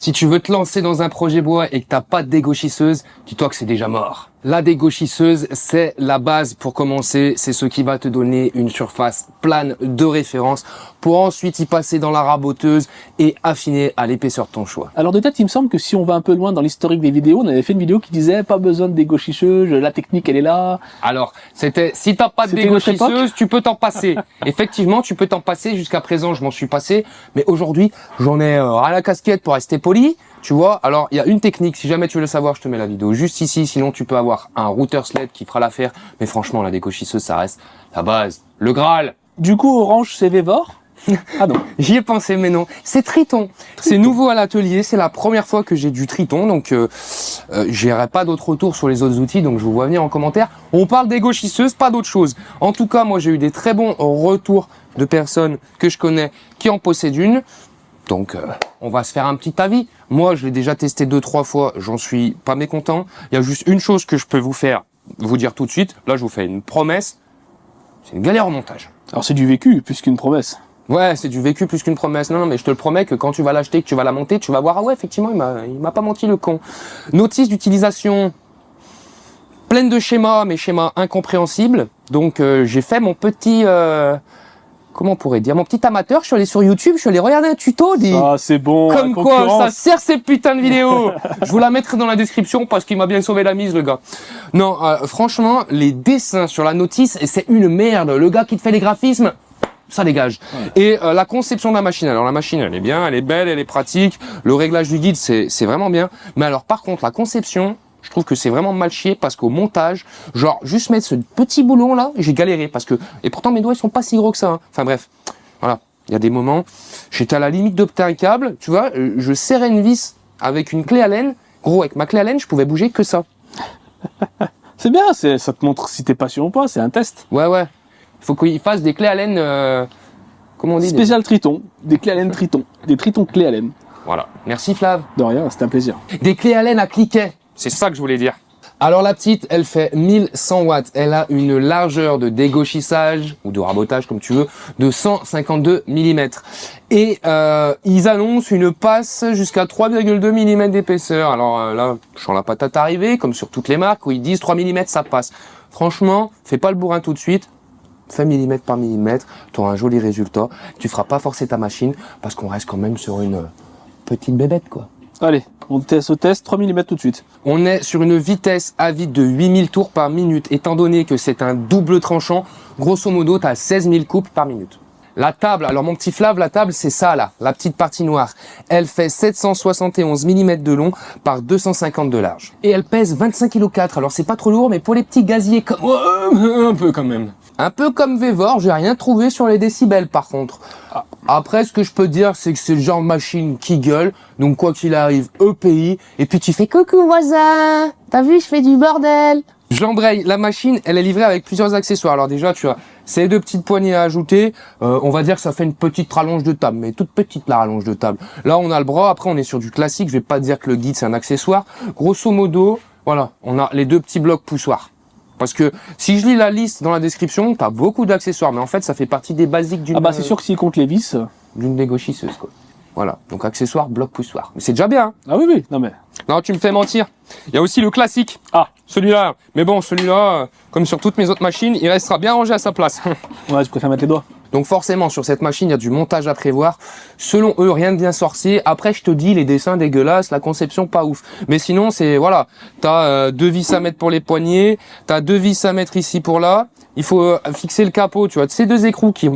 Si tu veux te lancer dans un projet bois et que t'as pas de dégauchisseuse, dis-toi que c'est déjà mort. La dégauchisseuse, c'est la base pour commencer. C'est ce qui va te donner une surface plane de référence pour ensuite y passer dans la raboteuse et affiner à l'épaisseur de ton choix. Alors de tête, il me semble que si on va un peu loin dans l'historique des vidéos, on avait fait une vidéo qui disait pas besoin de dégauchisseuse, la technique elle est là. Alors, si t'as pas de dégauchisseuse, tu peux t'en passer. Effectivement, tu peux t'en passer. Jusqu'à présent, je m'en suis passé. Mais aujourd'hui, j'en ai à la casquette pour rester poli. Tu vois, alors il y a une technique, si jamais tu veux le savoir, je te mets la vidéo juste ici, sinon tu peux avoir un router sled qui fera l'affaire, mais franchement la dégauchisseuse ça reste la base, le Graal. Du coup Orange c'est Vévor. Ah non. J'y ai pensé mais non, c'est Triton. C'est nouveau à l'atelier, c'est la première fois que j'ai du Triton, donc j'irai pas d'autres retours sur les autres outils, donc je vous vois venir en commentaire. On parle dégauchisseuse, pas d'autre chose. En tout cas, moi j'ai eu des très bons retours de personnes que je connais qui en possèdent une. Donc, on va se faire un petit avis. Moi, je l'ai déjà testé 2-3 fois. J'en suis pas mécontent. Il y a juste une chose que je peux vous dire tout de suite. Là, je vous fais une promesse. C'est une galère au montage. Alors c'est du vécu plus qu'une promesse. Ouais, c'est du vécu plus qu'une promesse. Non, mais je te le promets que quand tu vas l'acheter, que tu vas la monter, tu vas voir, ah ouais, effectivement, il m'a pas menti le con. Notice d'utilisation pleine de schémas, mais schémas incompréhensibles. Donc, j'ai fait mon petit... comment on pourrait dire, mon petit amateur, je suis allé sur YouTube, je suis allé regarder un tuto Ah, c'est bon. comme quoi ça sert ces putains de vidéos. Je vous la mettrai dans la description parce qu'il m'a bien sauvé la mise, le gars. Non, franchement, les dessins sur la notice, c'est une merde. Le gars qui te fait les graphismes, ça dégage. Ouais. Et la conception de la machine, alors la machine, elle est bien, elle est belle, elle est pratique. Le réglage du guide, c'est vraiment bien. Mais alors, par contre, la conception... Je trouve que c'est vraiment mal chié parce qu'au montage, genre juste mettre ce petit boulon là, j'ai galéré parce que et pourtant mes doigts ils sont pas si gros que ça. Hein. Enfin bref, voilà, il y a des moments, j'étais à la limite d'opter un câble, tu vois, je serrais une vis avec une clé Allen. Gros, avec ma clé Allen, je pouvais bouger que ça. C'est bien, ça te montre si t'es patient ou pas, c'est un test. Ouais, il faut qu'il fasse des clés Allen, comment on dit, spécial Triton, des clés Allen Triton, des Triton clés Allen. Voilà, merci Flav. De rien, c'était un plaisir. Des clés Allen à cliquet. C'est ça que je voulais dire. Alors la petite, elle fait 1100 watts. Elle a une largeur de dégauchissage ou de rabotage comme tu veux de 152 mm. Et ils annoncent une passe jusqu'à 3,2 mm d'épaisseur. Alors là, je sens la patate arriver, comme sur toutes les marques où ils disent 3 mm ça passe. Franchement, fais pas le bourrin tout de suite. Fais millimètre par millimètre, tu auras un joli résultat. Tu feras pas forcer ta machine parce qu'on reste quand même sur une petite bébête quoi. Allez, on teste 3 mm tout de suite. On est sur une vitesse à vide de 8000 tours par minute. Étant donné que c'est un double tranchant, grosso modo, tu as 16 000 coupes par minute. La table, alors mon petit Flav, la table, c'est ça là, la petite partie noire. Elle fait 771 mm de long par 250 de large. Et elle pèse 25,4 kg. Alors c'est pas trop lourd, mais pour les petits gaziers, un peu quand même. Un peu comme Vévor, j'ai rien trouvé sur les décibels par contre. Après, ce que je peux dire, c'est que c'est le genre de machine qui gueule. Donc quoi qu'il arrive, EPI. Et puis tu fais coucou voisin, t'as vu, je fais du bordel. J'embraye. La machine, elle est livrée avec plusieurs accessoires. Alors déjà, tu as ces deux petites poignées à ajouter. On va dire que ça fait une petite rallonge de table, mais toute petite la rallonge de table. Là, on a le bras. Après, on est sur du classique. Je vais pas dire que le guide c'est un accessoire. Grosso modo, voilà, on a les deux petits blocs poussoirs. Parce que si je lis la liste dans la description, t'as beaucoup d'accessoires, mais en fait, ça fait partie des basiques d'une... Ah bah c'est sûr que s'il compte les vis... D'une dégauchisseuse, quoi. Voilà, donc accessoires, bloc, poussoir. Mais c'est déjà bien. Hein. Ah oui, non mais... Non, tu me fais mentir. Il y a aussi le classique. Ah. Celui-là. Mais bon, celui-là, comme sur toutes mes autres machines, il restera bien rangé à sa place. Ouais, je préfère mettre les doigts. Donc forcément, sur cette machine, il y a du montage à prévoir. Selon eux, rien de bien sorcier. Après, je te dis, les dessins dégueulasses, la conception pas ouf. Mais sinon, c'est, voilà, t'as 2 vis à mettre pour les poignets, t'as 2 vis à mettre ici pour là. Il faut fixer le capot, tu vois, ces deux écrous qui,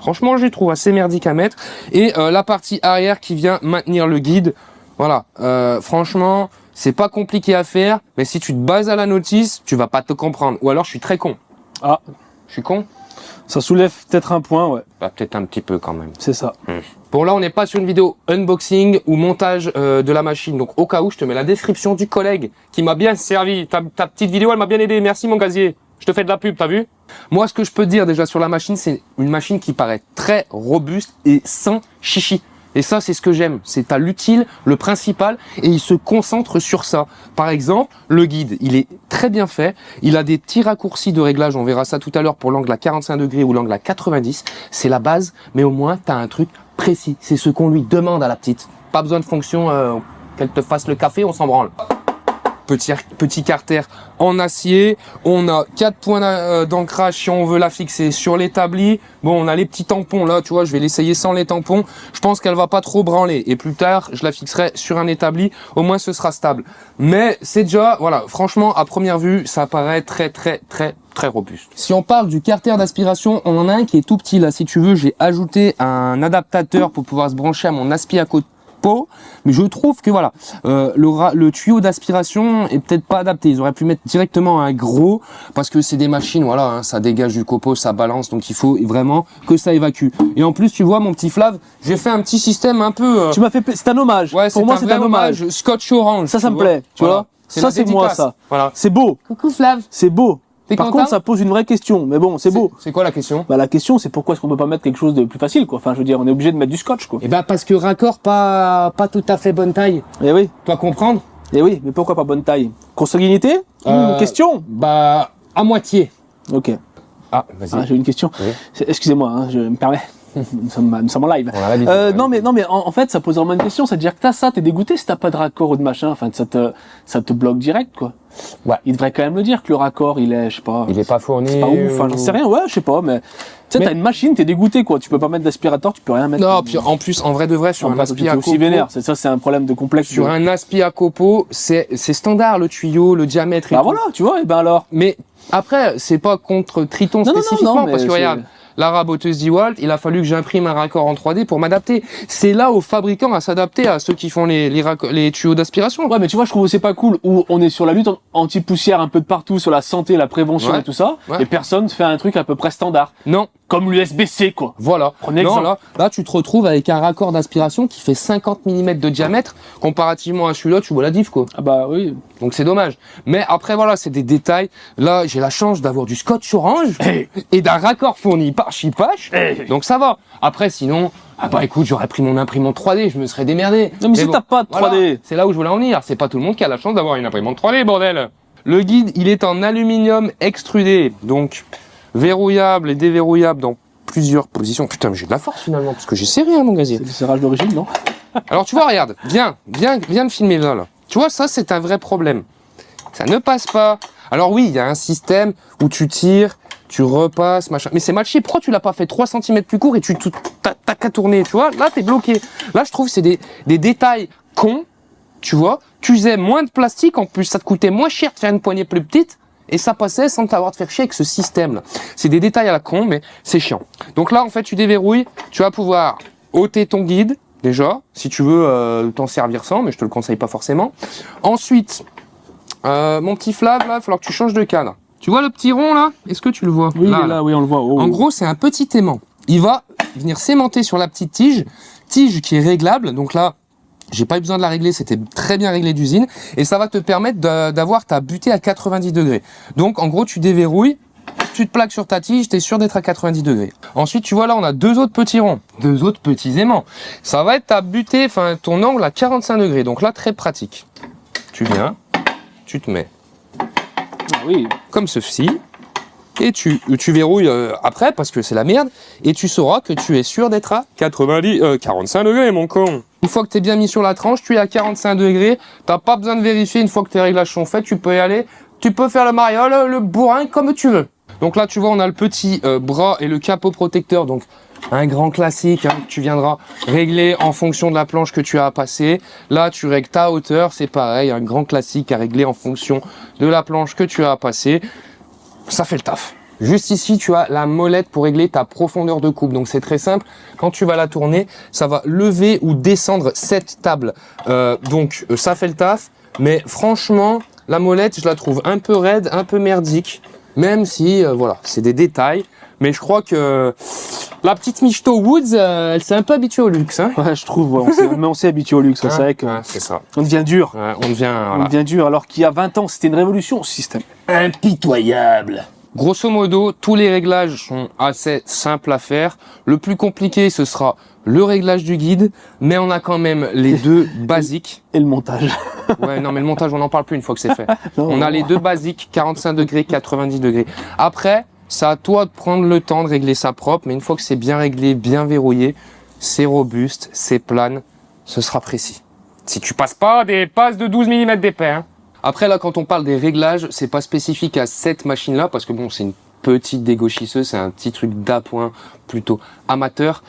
franchement, je les trouve assez merdiques à mettre. Et la partie arrière qui vient maintenir le guide. Voilà, franchement, c'est pas compliqué à faire. Mais si tu te bases à la notice, tu vas pas te comprendre. Ou alors, je suis très con. Ah. Je suis con? Ça soulève peut-être un point, ouais. Bah, peut-être un petit peu quand même. C'est ça. Bon, là, on n'est pas sur une vidéo unboxing ou montage de la machine. Donc, au cas où, je te mets la description du collègue qui m'a bien servi. Ta petite vidéo, elle m'a bien aidé. Merci, mon gazier. Je te fais de la pub, t'as vu? Moi, ce que je peux te dire déjà sur la machine, c'est une machine qui paraît très robuste et sans chichi. Et ça, c'est ce que j'aime. C'est à l'utile, le principal, et il se concentre sur ça. Par exemple, le guide, il est très bien fait. Il a des petits raccourcis de réglage. On verra ça tout à l'heure pour l'angle à 45 degrés ou l'angle à 90. C'est la base, mais au moins, tu as un truc précis. C'est ce qu'on lui demande à la petite. Pas besoin de fonction qu'elle te fasse le café, on s'en branle. Petit carter en acier. On a 4 points d'ancrage si on veut la fixer sur l'établi. Bon, on a les petits tampons là, tu vois, je vais l'essayer sans les tampons. Je pense qu'elle va pas trop branler. Et plus tard, je la fixerai sur un établi. Au moins, ce sera stable. Mais c'est déjà, voilà, franchement, à première vue, ça paraît très robuste. Si on parle du carter d'aspiration, on en a un qui est tout petit là. Si tu veux, j'ai ajouté un adaptateur pour pouvoir se brancher à mon aspi à côté. Mais je trouve que voilà, le tuyau d'aspiration est peut-être pas adapté. Ils auraient pu mettre directement un gros, parce que c'est des machines, voilà, hein, ça dégage du copeau, ça balance, donc il faut vraiment que ça évacue. Et en plus, tu vois, mon petit Flav, j'ai fait un petit système un peu. Tu m'as fait, c'est un hommage. Ouais, pour moi, c'est un hommage. Scotch orange. Ça me plaît. Tu vois, ça c'est moi ça. Voilà. C'est beau. Coucou Flav. C'est beau. Par contre, ça pose une vraie question. Mais bon, c'est beau. C'est quoi la question? Bah, la question, c'est pourquoi est-ce qu'on peut pas mettre quelque chose de plus facile, quoi. Enfin, je veux dire, on est obligé de mettre du scotch, quoi. Eh ben, parce que raccord pas tout à fait bonne taille. Eh oui. Toi comprendre? Eh oui, mais pourquoi pas bonne taille? Consanguinité? Question? Bah, à moitié. Ok. Ah, vas-y. Ah, j'ai une question. Oui. Excusez-moi, hein, je me permets. Nous sommes en live. Non mais en fait ça pose vraiment une question, c'est-à-dire que t'as ça, t'es dégoûté si t'as pas de raccord ou de machin, enfin ça te bloque direct quoi. Ouais. Il devrait quand même le dire que le raccord il est, je sais pas. Il est pas fourni. C'est pas ouf, enfin j'en sais rien, ouais, je sais pas, mais tu sais t'as une machine, t'es dégoûté quoi, tu peux pas mettre d'aspirateur, tu peux rien mettre. Non, puis en plus en vrai de vrai sur un aspi à aussi vénère, c'est ça, c'est un problème de complexe. Sur un aspi à copeaux, c'est standard le tuyau, le diamètre et bah tout. Voilà, tu vois, et ben alors. Mais après, c'est pas contre Triton spécifiquement, parce que regarde, la raboteuse DeWalt, il a fallu que j'imprime un raccord en 3D pour m'adapter. C'est là aux fabricants à s'adapter à ceux qui font les tuyaux d'aspiration. Ouais, mais tu vois, je trouve que c'est pas cool où on est sur la lutte anti-poussière un peu de partout, sur la santé, la prévention et tout ça, et personne fait un truc à peu près standard. Non. Comme l'USB-C, quoi. Voilà. Prenez exemple. Là, tu te retrouves avec un raccord d'aspiration qui fait 50 mm de diamètre, comparativement à celui-là, tu vois la diff, quoi. Ah bah oui. Donc c'est dommage. Mais après, voilà, c'est des détails. Là, j'ai la chance d'avoir du scotch orange et d'un raccord fourni par Chipache. Donc ça va. Après, sinon, ah bah écoute, j'aurais pris mon imprimante 3D, je me serais démerdé. Non mais si t'as pas de 3D. Voilà, c'est là où je voulais en venir. C'est pas tout le monde qui a la chance d'avoir une imprimante 3D, bordel. Le guide, il est en aluminium extrudé. Donc, verrouillable et déverrouillable dans plusieurs positions. Putain, mais j'ai de la force finalement, parce que j'ai serré, hein, mon gazier. C'est le serrage d'origine, non? Alors tu vois, regarde, viens me filmer là. Tu vois, ça c'est un vrai problème. Ça ne passe pas. Alors oui, il y a un système où tu tires, tu repasses, machin. Mais c'est mal chier. Pourquoi tu l'as pas fait 3 cm plus court et t'as qu'à tourner, tu vois? Là, t'es bloqué. Là, je trouve que c'est des détails cons, tu vois. Tu faisais moins de plastique, en plus ça te coûtait moins cher de faire une poignée plus petite. Et ça passait sans t'avoir de faire chier avec ce système-là. C'est des détails à la con, mais c'est chiant. Donc là, en fait, tu déverrouilles, tu vas pouvoir ôter ton guide, déjà, si tu veux t'en servir sans, mais je te le conseille pas forcément. Ensuite, mon petit Flav, là, il va falloir que tu changes de cadre. Tu vois le petit rond, là? Est-ce que tu le vois? Oui, là, oui, on le voit. Oh. En gros, c'est un petit aimant. Il va venir s'aimanter sur la petite tige qui est réglable. Donc là, j'ai pas eu besoin de la régler, c'était très bien réglé d'usine. Et ça va te permettre d'avoir ta butée à 90 degrés. Donc, en gros, tu déverrouilles, tu te plaques sur ta tige, t'es sûr d'être à 90 degrés. Ensuite, tu vois là, on a 2 autres petits ronds, 2 autres petits aimants. Ça va être ta butée, enfin, ton angle à 45 degrés. Donc là, très pratique. Tu viens, tu te mets. Ah oui. Comme ceci. Et tu verrouilles après, parce que c'est la merde. Et tu sauras que tu es sûr d'être à 45 degrés, mon con. Une fois que tu es bien mis sur la tranche, tu es à 45 degrés. T'as pas besoin de vérifier. Une fois que tes réglages sont faits, tu peux y aller. Tu peux faire le mariole, le bourrin, comme tu veux. Donc là, tu vois, on a le petit bras et le capot protecteur. Donc, un grand classique, hein, que tu viendras régler en fonction de la planche que tu as à passer. Là, tu règles ta hauteur. C'est pareil, un grand classique à régler en fonction de la planche que tu as à passer. Ça fait le taf. Juste ici, tu as la molette pour régler ta profondeur de coupe. Donc, c'est très simple. Quand tu vas la tourner, ça va lever ou descendre cette table. Donc, ça fait le taf. Mais franchement, la molette, je la trouve un peu raide, un peu merdique. Même si, voilà, c'est des détails. Mais je crois que la petite Michto Woods, elle s'est un peu habituée au luxe. Hein. Ouais, je trouve. Ouais, on s'est habitué au luxe. C'est vrai que c'est ça. On devient dur. Ouais, on devient dur. Alors qu'il y a 20 ans, c'était une révolution, ce système. Impitoyable. Grosso modo, tous les réglages sont assez simples à faire. Le plus compliqué, ce sera le réglage du guide, mais on a quand même les 2 basiques. Et le montage. Ouais, non, mais le montage, on n'en parle plus une fois que c'est fait. On a les 2 basiques, 45 degrés, 90 degrés. Après, c'est à toi de prendre le temps de régler ça propre, mais une fois que c'est bien réglé, bien verrouillé, c'est robuste, c'est plane, ce sera précis. Si tu passes pas des passes de 12 mm d'épais. Hein. Après, là, quand on parle des réglages, c'est pas spécifique à cette machine-là, parce que bon, c'est une petite dégauchisseuse, c'est un petit truc d'appoint plutôt amateur.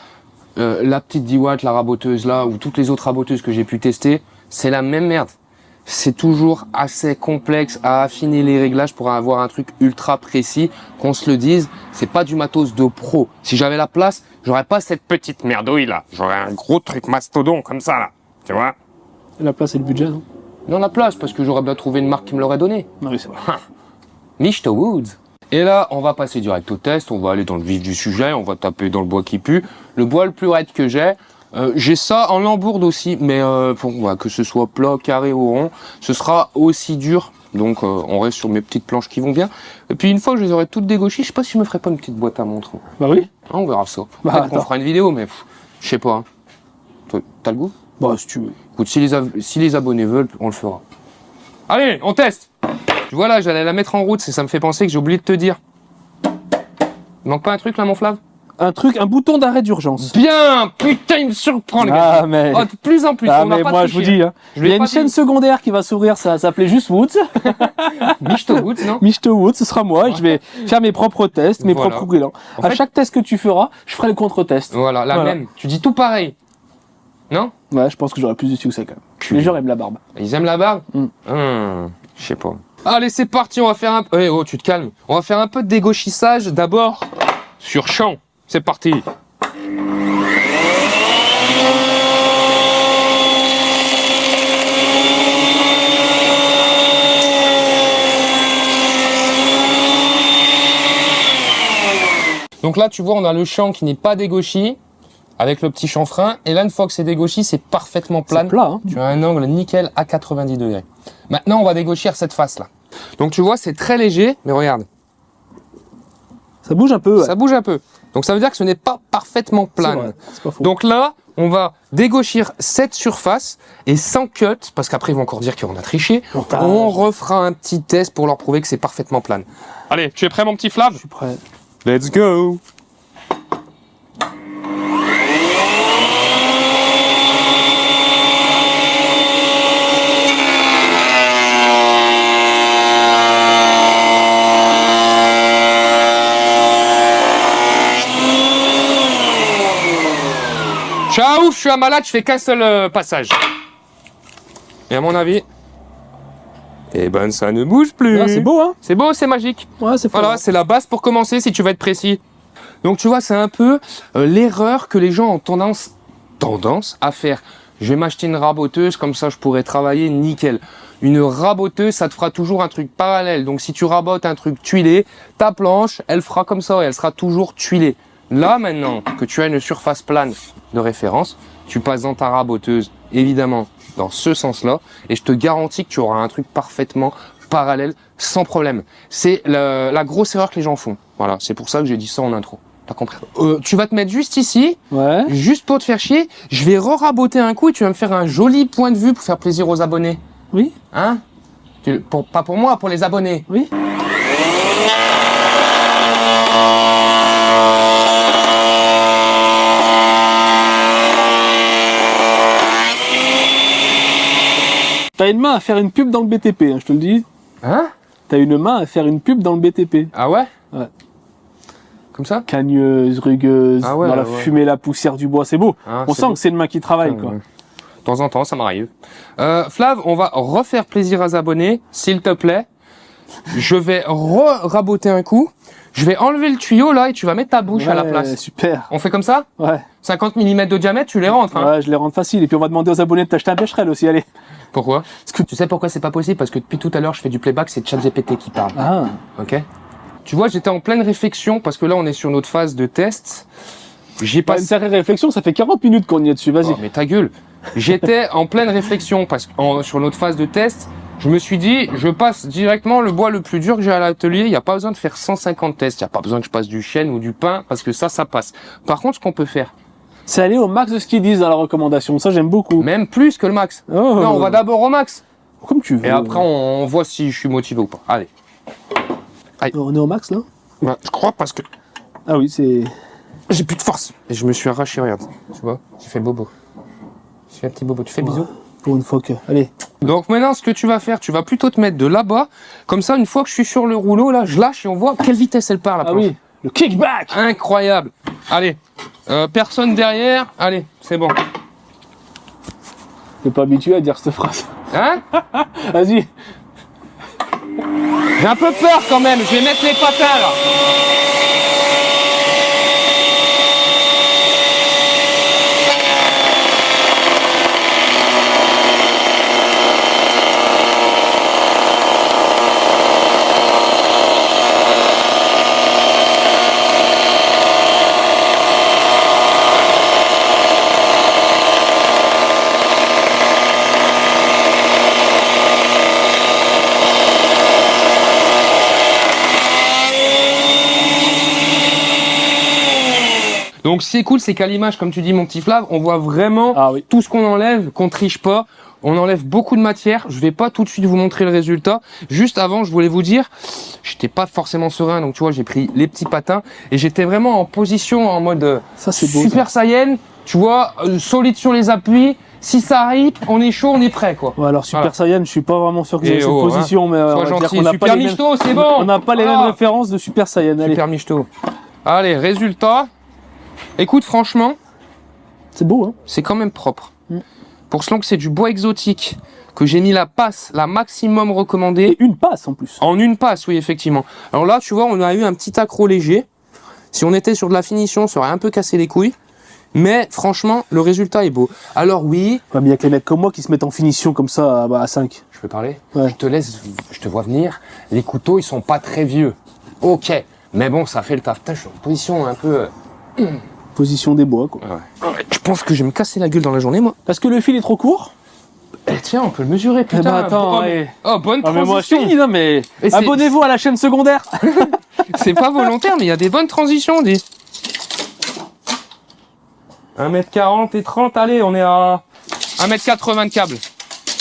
La petite 10 watts, la raboteuse là, ou toutes les autres raboteuses que j'ai pu tester, c'est la même merde. C'est toujours assez complexe à affiner les réglages pour avoir un truc ultra précis. Qu'on se le dise, c'est pas du matos de pro. Si j'avais la place, j'aurais pas cette petite merdouille là. J'aurais un gros truc mastodon comme ça là. Tu vois? La place et le budget, non? Non, la place, parce que j'aurais bien trouvé une marque qui me l'aurait donné. Non, oui, c'est vrai. Michto Woods. Et là, on va passer direct au test. On va aller dans le vif du sujet. On va taper dans le bois qui pue. Le bois le plus raide que j'ai ça en lambourde aussi, mais que ce soit plat, carré ou rond, ce sera aussi dur. Donc on reste sur mes petites planches qui vont bien. Et puis une fois que je les aurai toutes dégauchées, je sais pas si je me ferai pas une petite boîte à montre. Bah oui. Ah, on verra ça. Peut-être qu'on fera une vidéo, mais je sais pas. Hein. Toi, t'as le goût? Bah si tu veux. Écoute, si les abonnés veulent, on le fera. Allez, on teste. Tu vois là, j'allais la mettre en route, ça me fait penser que j'ai oublié de te dire. Il manque pas un truc là, mon Flav? Un bouton d'arrêt d'urgence. Bien, putain, il me surprend, le gars. Ah, mais... Oh, de plus en plus, ah, on n'a mais pas moi, triché. je vous dis, hein. Il y a une chaîne secondaire qui va s'ouvrir, ça s'appelait juste Woods. Michto Woods, non? Michto Woods, ce sera moi, et je vais faire mes propres tests, mes propres bilans. En à fait, chaque test que tu feras, je ferai le contre-test. Voilà, la même. Tu dis tout pareil. Non? Ouais, je pense que j'aurai plus de succès quand même. Les gens aiment la barbe. Ils aiment la barbe? Je sais pas. Allez, c'est parti, on va faire un... Eh, oh, tu te calmes. On va faire un peu de dégauchissage, d'abord, sur champ. C'est parti. Donc là, tu vois, on a le champ qui n'est pas dégauchi, avec le petit chanfrein. Et là, une fois que c'est dégauchi, c'est parfaitement plane. C'est plat, hein. Tu as un angle nickel à 90 degrés. Maintenant, on va dégauchir cette face-là. Donc tu vois, c'est très léger, mais regarde. Ça bouge un peu. Ouais. Ça bouge un peu. Donc ça veut dire que ce n'est pas parfaitement plane. C'est pas faux. Donc là, on va dégauchir cette surface et sans cut, parce qu'après ils vont encore dire qu'on a triché, on refera un petit test pour leur prouver que c'est parfaitement plane. Allez, tu es prêt mon petit Flav? Je suis prêt. Let's go! Ciao, je suis un malade, je fais qu'un seul passage. Et à mon avis, eh ben ça ne bouge plus. Ah, c'est beau, hein? C'est beau, c'est magique. Ouais, c'est Voilà, c'est la base pour commencer si tu veux être précis. Donc tu vois, c'est un peu l'erreur que les gens ont tendance à faire. Je vais m'acheter une raboteuse, comme ça je pourrais travailler nickel. Une raboteuse, ça te fera toujours un truc parallèle. Donc si tu rabotes un truc tuilé, ta planche, elle fera comme ça et elle sera toujours tuilée. Là, maintenant que tu as une surface plane de référence, tu passes dans ta raboteuse, évidemment, dans ce sens-là, et je te garantis que tu auras un truc parfaitement parallèle, sans problème. C'est la grosse erreur que les gens font. Voilà, c'est pour ça que j'ai dit ça en intro. T'as compris? Tu vas te mettre juste ici, ouais. Juste pour te faire chier. Je vais re-raboter un coup et tu vas me faire un joli point de vue pour faire plaisir aux abonnés. Oui. Hein? Pas pour moi, pour les abonnés. Oui. T'as une main à faire une pub dans le BTP, hein, je te le dis. Hein? T'as une main à faire une pub dans le BTP. Ah ouais? Ouais. Comme ça? Cagneuse, rugueuse, ah ouais, dans la ouais. fumée, la poussière du bois, c'est beau. Ah, on sent que c'est une main qui travaille, quoi. De temps en temps, ça m'arrive. Flav, on va refaire plaisir aux abonnés, s'il te plaît. Je vais raboter un coup. Je vais enlever le tuyau là et tu vas mettre ta bouche à la place. Super. On fait comme ça? Ouais. 50 mm de diamètre, tu les rentres. Hein. Ouais, je les rentre facile. Et puis on va demander aux abonnés de t'acheter un Becherel aussi, allez. Pourquoi? Parce que tu sais pourquoi c'est pas possible? Parce que depuis tout à l'heure, je fais du playback, c'est ChatGPT qui parle. Ah. Ok. Tu vois, j'étais en pleine réflexion parce que là, on est sur notre phase de test. J'ai pas une sérieuse réflexion, ça fait 40 minutes qu'on y est dessus, vas-y. Oh, mais ta gueule. J'étais en pleine réflexion parce que sur notre phase de test, je me suis dit, je passe directement le bois le plus dur que j'ai à l'atelier. Il n'y a pas besoin de faire 150 tests. Il n'y a pas besoin que je passe du chêne ou du pin parce que ça passe. Par contre, ce qu'on peut faire, c'est aller au max de ce qu'ils disent dans la recommandation. Ça, j'aime beaucoup. Même plus que le max. Oh. Non, on va d'abord au max. Comme tu veux. Et après, on voit si je suis motivé ou pas. Allez. On est au max, là? Bah, je crois parce que... Ah oui, c'est... J'ai plus de force. Et je me suis arraché, regarde. Tu vois, j'ai fait bobo. Tu fais un petit bobo, tu fais bisous. Pour une fois que... Allez. Donc maintenant, ce que tu vas faire, tu vas plutôt te mettre de là-bas. Comme ça, une fois que je suis sur le rouleau, là, je lâche et on voit quelle vitesse elle part, la planche. Ah oui, le kickback. Incroyable. Allez, personne derrière. Allez, c'est bon. T'es pas habitué à dire cette phrase. Hein? Vas-y. J'ai un peu peur quand même, je vais mettre les patins là. Donc ce qui est cool, c'est qu'à l'image, comme tu dis mon petit Flav, on voit vraiment tout ce qu'on enlève, qu'on triche pas. On enlève beaucoup de matière. Je vais pas tout de suite vous montrer le résultat. Juste avant, je voulais vous dire, j'étais pas forcément serein, donc tu vois, j'ai pris les petits patins et j'étais vraiment en position en mode Super Saiyan, tu vois, solide sur les appuis. Si ça arrive, on est chaud, on est prêt, quoi. Ouais, alors Super Saiyan, je suis pas vraiment sûr que j'ai cette position, mais sois gentil. Super Michto, c'est bon. On n'a pas les mêmes références de Super Saiyan. Super Michto. Allez, résultat. Écoute, franchement, c'est beau, hein. C'est quand même propre. Pour selon que c'est du bois exotique, que j'ai mis la passe, la maximum recommandée. Et une passe en plus. En une passe, oui, effectivement. Alors là, tu vois, on a eu un petit accro léger. Si on était sur de la finition, ça aurait un peu cassé les couilles. Mais franchement, le résultat est beau. Alors oui. Ouais, mais il y a que les mecs comme moi qui se mettent en finition comme ça à 5. Je peux parler? Ouais. Je te vois venir. Les couteaux, ils sont pas très vieux. Ok. Mais bon, ça fait le taf. Putain, je suis en position un peu... Position des bois, quoi. Ouais. Je pense que je vais me casser la gueule dans la journée, moi. Parce que le fil est trop court. Eh tiens, on peut le mesurer, putain. Eh ben attends, bonne transition. Mais moi, je finis, non, mais abonnez-vous à la chaîne secondaire. C'est pas volontaire, mais il y a des bonnes transitions, dis. 1m40 et 30, allez, on est à 1m80 de câble.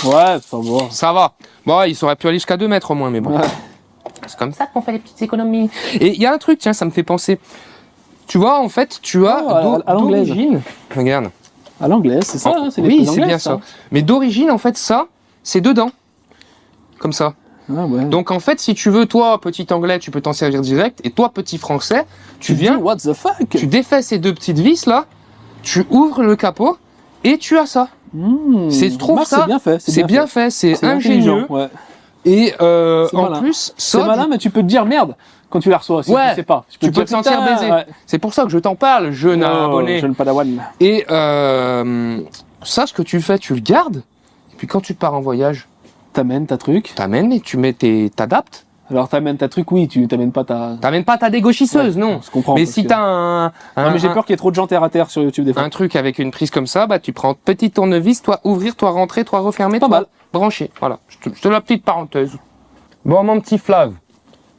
Ouais, ça va. Ça va. Bon, il aurait pu aller jusqu'à 2 mètres au moins, mais bon. Ouais. C'est comme ça qu'on fait les petites économies. Et il y a un truc, tiens, ça me fait penser. Tu vois, en fait, tu as à d'origine. Regarde. À l'anglaise, c'est ça, c'est oui, c'est bien ça. Mais d'origine, en fait, ça, c'est dedans. Comme ça. Ah ouais. Donc, en fait, si tu veux, toi, petit anglais, tu peux t'en servir direct. Et toi, petit français, tu viens. What the fuck? Tu défais ces deux petites vis là, tu ouvres le capot et tu as ça. C'est trop ça. C'est bien fait. C'est bien fait. C'est ingénieux. Ouais. Et en plus, c'est malin, mais tu peux te dire merde quand tu la reçois. Si tu sais pas. Tu peux te sentir baisé. Ouais. C'est pour ça que je t'en parle, jeune abonné. Jeune padawan. Et ça, ce que tu fais, tu le gardes. Et puis quand tu pars en voyage, t'amènes ta truc. T'amènes et tu mets t'adaptes. Alors t'amènes ta truc, oui, tu t'amènes pas ta... T'amènes pas ta dégauchisseuse, non. Je comprends. Mais si t'as un... Non, mais j'ai peur qu'il y ait trop de gens terre à terre sur YouTube des fois. Un truc avec une prise comme ça, bah tu prends petit tournevis, toi ouvrir, toi rentrer, toi refermer, pas mal. Brancher. Voilà, je te la petite parenthèse. Bon, mon petit Flav,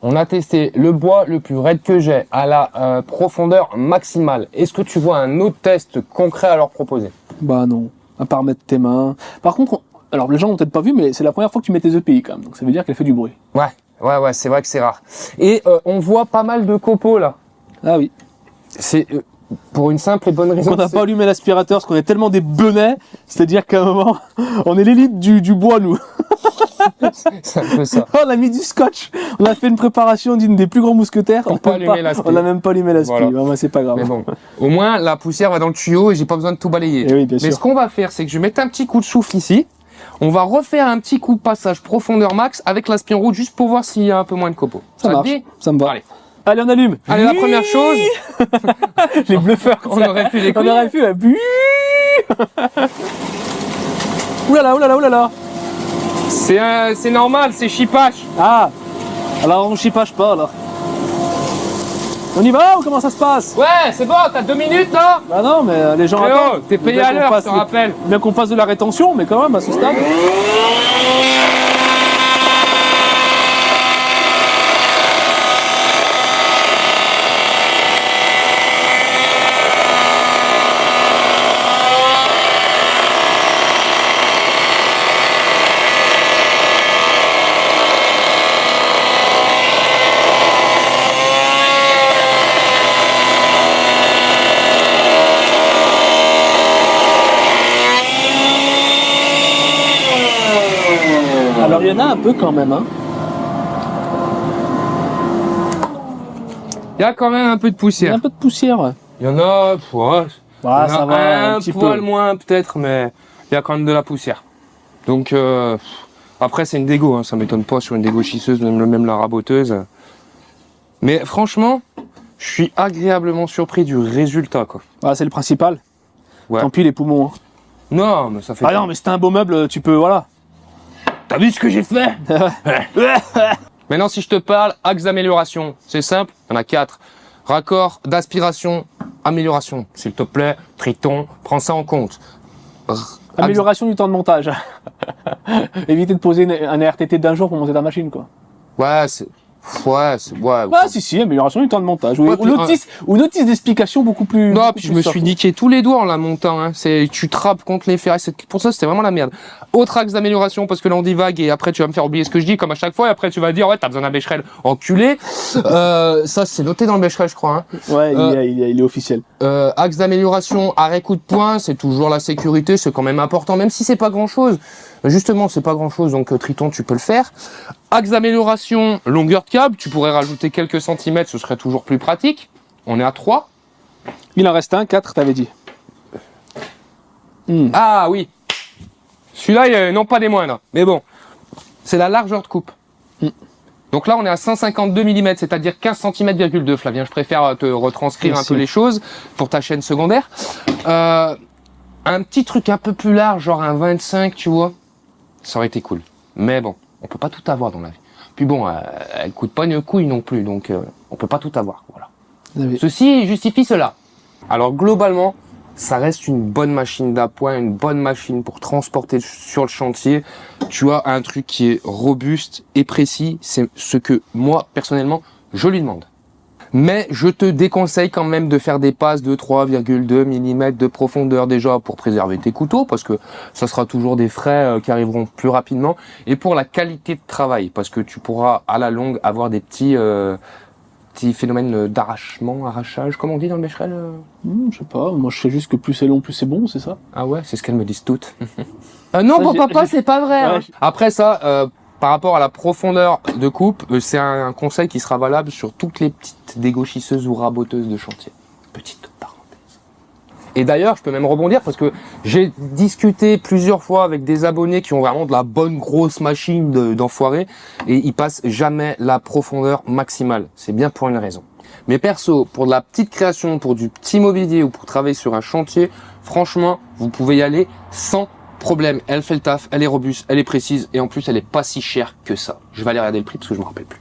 on a testé le bois le plus raide que j'ai à la profondeur maximale. Est-ce que tu vois un autre test concret à leur proposer? Bah non, à part mettre tes mains. Par contre, alors les gens n'ont peut-être pas vu, mais c'est la première fois que tu mets tes EPI quand même, donc ça veut dire qu'elle fait du bruit. Ouais, c'est vrai que c'est rare. Et on voit pas mal de copeaux là. Ah oui. C'est pour une simple et bonne raison. On n'a pas allumé l'aspirateur parce qu'on est tellement des benets, c'est-à-dire qu'à un moment, on est l'élite du bois, nous. C'est un peu ça. On a mis du scotch, on a fait une préparation d'une des plus grands mousquetaires. On n'a même pas allumé l'aspi. Voilà. Bah, c'est pas grave. Mais bon, au moins la poussière va dans le tuyau et j'ai pas besoin de tout balayer. Et oui, bien sûr. Mais ce qu'on va faire, c'est que je vais mettre un petit coup de souffle ici. On va refaire un petit coup de passage profondeur max avec l'aspirateur route juste pour voir s'il y a un peu moins de copeaux. Ça marche, ça me va. Allez, on allume. Allez, la première chose. Les bluffeurs. On aurait pu les couilles. On aurait pu. Oulala. C'est normal, c'est chipache. Ah, alors on chipache pas alors. On y va ou comment ça se passe? Ouais, c'est bon, t'as 2 minutes là? Bah non, mais les gens attendent. T'es payé à l'heure, je te rappelle. Bien qu'on fasse de la rétention, mais quand même à ce stade. Alors il y en a un peu quand même, hein. Il y a quand même un peu de Il y a poussière. un peu de poussière, ouais. Il y en a, ouais, Ah, ça va, un petit poil peu. moins peut-être, mais il y a quand même de la poussière. Donc après c'est une dégo, hein, ça m'étonne pas sur une dégauchisseuse, même la raboteuse. Mais franchement, je suis agréablement surpris du résultat, quoi. Ah, c'est le principal. Ouais. Tant pis les poumons. Hein. Non, mais ça fait. Ah non, mais c'était un beau meuble, tu peux, voilà. T'as vu ce que j'ai fait? Maintenant, si je te parle, axe d'amélioration, c'est simple, il y en a 4. Raccord d'aspiration, amélioration. S'il te plaît, Triton, prends ça en compte. Amélioration du temps de montage. Éviter de poser un RTT d'un jour pour monter ta machine, quoi. Ouais, c'est... Ouais, c'est... Ouais. Ah, si, amélioration du temps de montage. Ouais, Ou notice d'explication beaucoup plus... Non, beaucoup puis plus je me soft. suis niqué tous les doigts en la montant. Hein. Tu trappes contre les ferrailles. Pour ça, c'était vraiment la merde. Autre axe d'amélioration, parce que là, on divague et après, tu vas me faire oublier ce que je dis, comme à chaque fois. Et après, tu vas dire, ouais, t'as besoin d'un Becherel enculé. Ça, c'est noté dans le Becherel, je crois. Hein. Ouais, il est officiel. Axe d'amélioration, arrêt coup de poing, c'est toujours la sécurité, c'est quand même important, même si c'est pas grand chose. Justement, c'est pas grand chose, donc Triton, tu peux le faire. Axe d'amélioration, longueur de câble, tu pourrais rajouter quelques centimètres, ce serait toujours plus pratique. On est à 3. Il en reste un, 4, t'avais dit. Ah oui. Celui-là, non pas des moindres, mais bon. C'est la largeur de coupe. Donc là, on est à 152 mm, c'est-à-dire 15 cm,2, Flavien. Je préfère te retranscrire un peu les choses pour ta chaîne secondaire. Un petit truc un peu plus large, genre un 25, tu vois, ça aurait été cool. Mais bon, on peut pas tout avoir dans la vie. Puis bon, elle coûte pas une couille non plus, donc on peut pas tout avoir. Voilà. Oui. Ceci justifie cela. Alors globalement, ça reste une bonne machine d'appoint, une bonne machine pour transporter sur le chantier. Tu as un truc qui est robuste et précis. C'est ce que moi, personnellement, je lui demande. Mais je te déconseille quand même de faire des passes de 3,2 mm de profondeur déjà pour préserver tes couteaux, parce que ça sera toujours des frais qui arriveront plus rapidement, et pour la qualité de travail, parce que tu pourras à la longue avoir des petits phénomènes d'arrachement, arrachage, comme on dit dans le Becherel. Je sais pas, moi je sais juste que plus c'est long, plus c'est bon, c'est ça? Ah ouais, c'est ce qu'elles me disent toutes. Non, bon papa, c'est pas vrai. Ouais. Hein. Après ça, par rapport à la profondeur de coupe, c'est un conseil qui sera valable sur toutes les petites dégauchisseuses ou raboteuses de chantier. Petite parenthèse. Et d'ailleurs, je peux même rebondir parce que j'ai discuté plusieurs fois avec des abonnés qui ont vraiment de la bonne grosse machine d'enfoiré et ils passent jamais la profondeur maximale. C'est bien pour une raison. Mais perso, pour de la petite création, pour du petit mobilier ou pour travailler sur un chantier, franchement, vous pouvez y aller sans problème. Elle fait le taf, elle est robuste, elle est précise et en plus, elle est pas si chère que ça. Je vais aller regarder le prix parce que je me rappelle plus.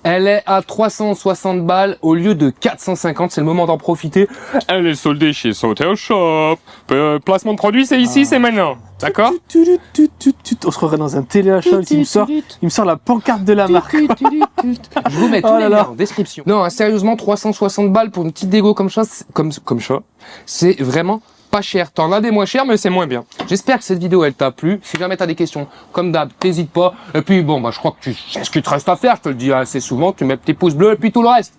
Elle est à 360 balles au lieu de 450. C'est le moment d'en profiter. Elle est soldée chez Sauter Shop. Placement de produit, c'est ici, c'est maintenant. D'accord? On se croirait dans un téléachat, il me sort la pancarte de la marque. Je vous mets tous les liens en description. Non, sérieusement, 360 balles pour une petite dégo comme ça, comme ça, c'est vraiment pas cher. T'en as des moins chers, mais c'est moins bien. J'espère que cette vidéo, elle t'a plu. Si jamais t'as des questions, comme d'hab, t'hésites pas. Et puis bon, je crois que c'est ce qu'il te reste à faire. Je te le dis assez souvent. Tu mets tes pouces bleus et puis tout le reste.